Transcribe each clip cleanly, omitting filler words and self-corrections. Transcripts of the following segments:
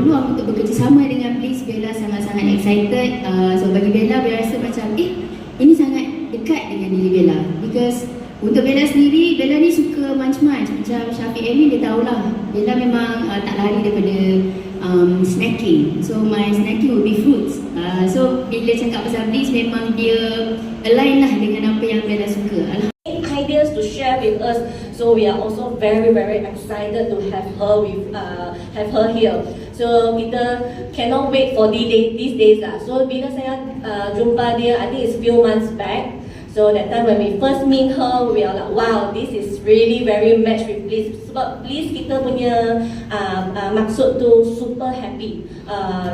peluang untuk bekerjasama dengan Bliss, Bella sangat-sangat excited. So bagi Bella rasa macam ini sangat dekat dengan diri Bella, because untuk Bella sendiri, Bella ni suka munch-munch. Macam Syafiq Amin dia tahulah, Bella memang tak lari daripada snacking. So my snacking will be fruits. So bila cakap pasal Bliss, memang dia align lah dengan apa yang Bella suka. Ideas to share with us, so we are also very excited to have her here. So kita cannot wait for these days lah. So bila saya jumpa dia, I think it's few months back. So that time when we first meet her, we are like, wow, this is really very match with Bliss. Sebab Bliss kita punya maksud tu super happy,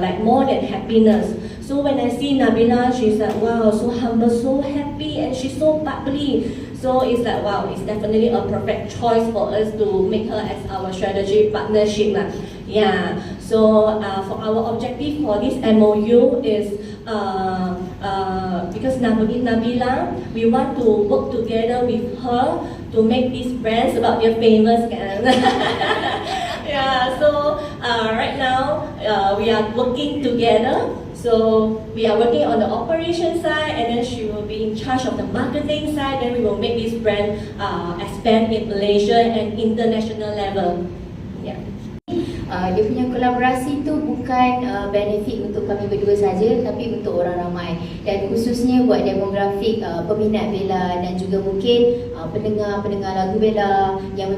like more than happiness. So when I see Nabila, she's like, wow, so humble, so happy, and she's so bubbly. So it's like, wow, it's definitely a perfect choice for us to make her as our strategic partnership lah. Yeah. So for our objective for this MOU is because Nabila, we want to work together with her to make these brands about their famous kan. Yeah. So right now we are working together. So we are working on the operation side, and then she will be in charge of the marketing side. Then we will make this brand expand in Malaysia and international level. Yeah. Dia punya kolaborasi tu bukan benefit untuk kami berdua saja, tapi untuk orang ramai, dan khususnya buat demografik peminat Bella, dan juga mungkin pendengar lagu Bella yang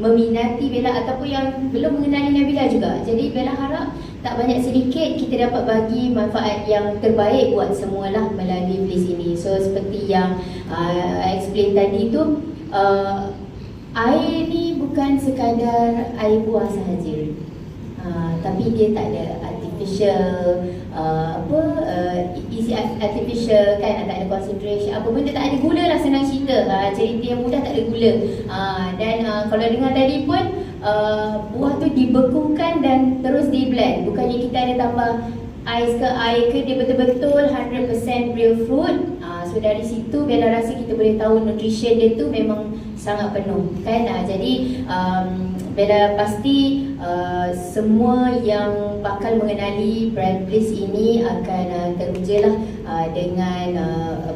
meminati Bella ataupun yang belum mengenali Nabila juga. Jadi Bella harap tak banyak sedikit kita dapat bagi manfaat yang terbaik buat semualah melalui Bliss ini. So seperti yang explain tadi tu, air ni bukan sekadar air buah sahaja. Tapi dia tak ada artificial easy artificial kan, tak ada concentration, apa benda tak ada gula lah, senang cerita. Cerita yang mudah, tak ada gula. Dan kalau dengar tadi pun buah tu dibekukan dan terus di blend. Bukannya kita ada tambah ais ke air ke, dia betul-betul 100% real fruit. So dari situ Bella rasa kita boleh tahu nutrition dia tu memang sangat penuh kan. Jadi Bella pasti semua yang bakal mengenali brand Bliss ini akan teruja lah dengan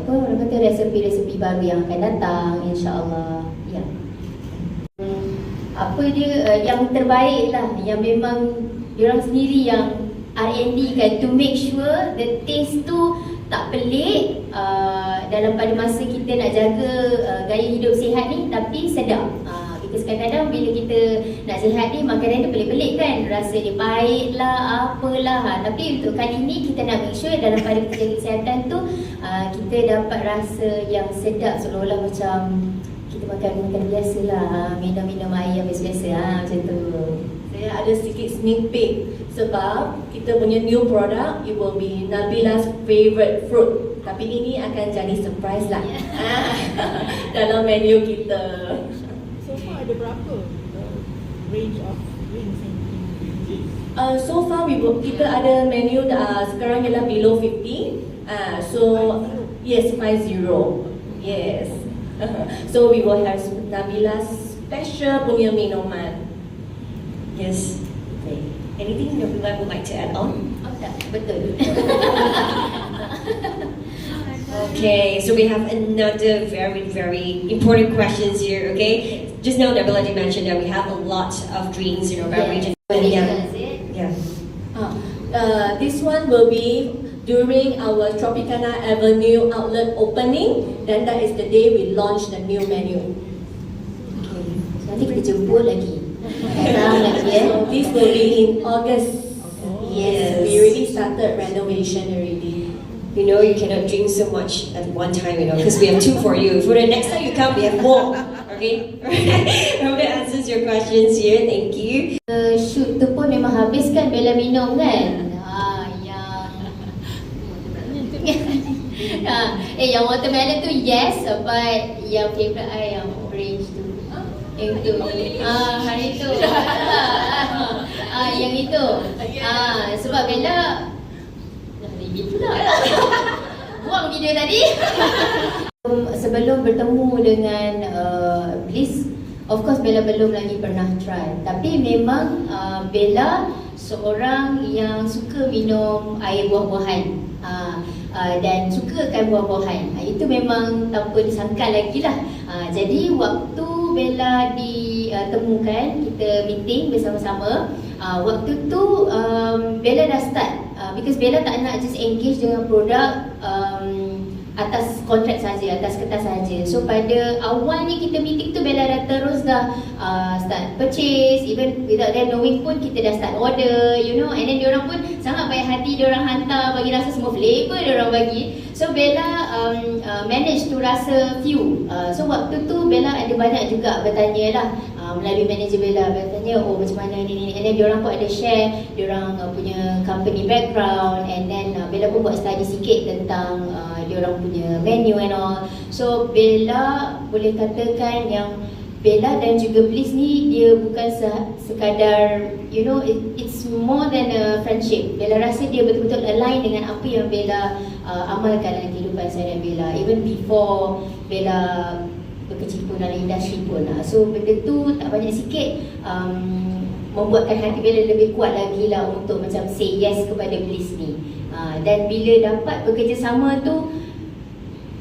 orang kata resepi-resepi baru yang akan datang, insya-Allah. Ya. Apa dia yang terbaik lah, yang memang diorang sendiri yang R&D kan, to make sure the taste tu tak pelik dalam pada masa kita nak jaga gaya hidup sihat ni, tapi sedap. Kita kadang-kadang bila kita nak sihat ni, makanan tu pelik-pelik kan, rasa dia pahit lah, apalah. Tapi untuk kali ni kita nak make sure dalam pada kita jaga kesihatan tu kita dapat rasa yang sedap, seolah-olah macam kita makan biasa lah, minum air yang biasa-biasa macam tu. Saya ada sedikit sneak peek sebab kita punya new product, it will be Nabila's favorite fruit. Tapi ini akan jadi surprise lah dalam menu kita. So far ada berapa range of drinks yang so far kita ada menu sekarang ialah below 50. So yes, 50. Yes. So we will have Nabila's special punya minuman. Yes. Okay. Anything Nabila would like to add on? Oh tak, betul. Okay, so we have another very important questions here. Okay, just know Nabila did mention that we have a lot of drinks, beverages. Yeah. This one will be during our Tropicana Avenue outlet opening. Then that is the day we launch the new menu. Okay. Nanti kita jemput lagi. So this will be in August. Yes. We already started renovation already. You cannot drink so much at one time, because we have two for you. For the next time you come, we have more. Okay? I hope that answers your questions here. Thank you. Shoot tu pun memang habis kan Bella minum kan? Yang watermelon tu yes, but yang favourite I yang orange tu. Yang tu. Hari tu. Yang itu. Sebab Bella pula. Buang video tadi. Sebelum bertemu dengan Bliss, of course Bella belum lagi pernah try. Tapi memang Bella seorang yang suka minum air buah-buahan dan sukakan buah-buahan. Itu memang tanpa disangka lagi lah. Jadi waktu Bella ditemukan, kita meeting bersama-sama. Waktu tu Bella dah start because Bella tak nak just engage dengan produk atas kontrak saja, atas kertas saja. So pada awalnya kita meeting tu Bella dah terus start purchase, even without them knowing pun kita dah start order, you know. And then diorang pun sangat baik hati, diorang hantar bagi rasa semua flavor diorang bagi. So Bella manage to rasa few. So waktu tu Bella ada banyak juga bertanya lah melalui manager Bella, bertanya oh macam mana ni. And then diorang pun ada share diorang punya company background, and then Bella pun buat study sikit tentang diorang punya menu and all. So Bella boleh katakan yang Bella dan juga Bliss ni dia bukan sekadar, you know, it's more than a friendship. Bella rasa dia betul-betul align dengan apa yang Bella amalkan dalam kehidupan seharian Bella, even before Bella berkecimpung dalam industri pun. So benda tu tak banyak sikit membuatkan hati Bella lebih kuat lagi lah untuk macam say yes kepada Bliss ni. Dan bila dapat bekerjasama tu,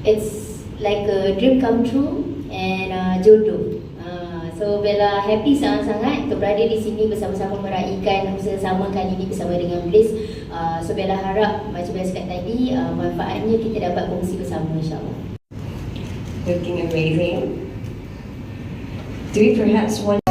it's like a dream come true and jodoh. So Bella happy sangat-sangat untuk berada di sini bersama-sama meraihkan usaha sama kali ini bersama dengan Bliss. So Bella harap macam Bella cakap tadi, manfaatnya kita dapat kongsi bersama, insyaAllah. Looking amazing. Do we perhaps want